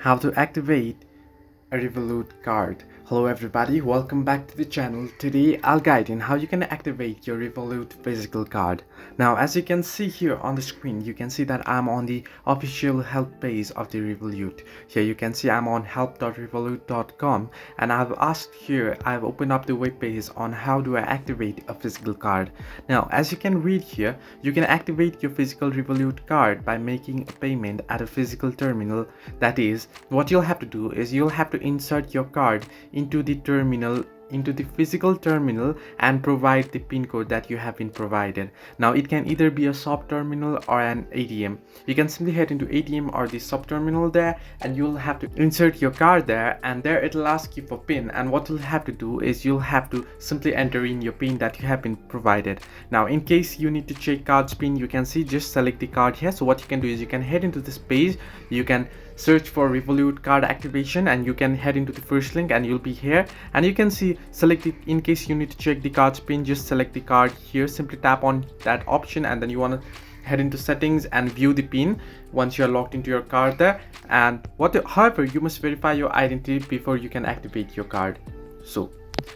How to activate a Revolut card. Hello everybody, welcome back to the channel. Today I'll guide in how you can activate your Revolut physical card. Now as you can see here on the screen, you can see that I'm on the official help page of the Revolut. Here you can see I'm on help.revolut.com, and I've opened up the web page on how do I activate a physical card. Now as you can read here, you can activate your physical Revolut card by making a payment at a physical terminal. That is, what you'll have to do is you'll have to insert your card into the physical terminal and provide the pin code that you have been provided. Now it can either be a sub terminal or an ATM. You can simply head into ATM or the sub terminal there, and you'll have to insert your card there, and there it'll ask you for pin, and what you'll have to do is you'll have to simply enter in your pin that you have been provided. Now in case you need to check card's pin, you can see just select the card here. So what you can do is you can head into this page, you can search for Revolut card activation, and you can head into the first link and you'll be here, and you can see select it. In case you need to check the card's pin, just select the card here, simply tap on that option, and then you want to head into settings and view the pin once you're logged into your card there. And however, you must verify your identity before you can activate your card. So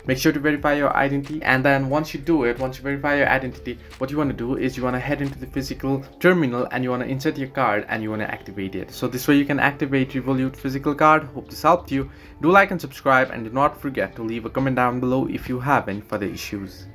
make sure to verify your identity, and then once you verify your identity, what you want to do is you want to head into the physical terminal and you want to insert your card and you want to activate it. So this way you can activate Revolut physical card. Hope this helped you. Do like and subscribe, and do not forget to leave a comment down below if you have any further issues.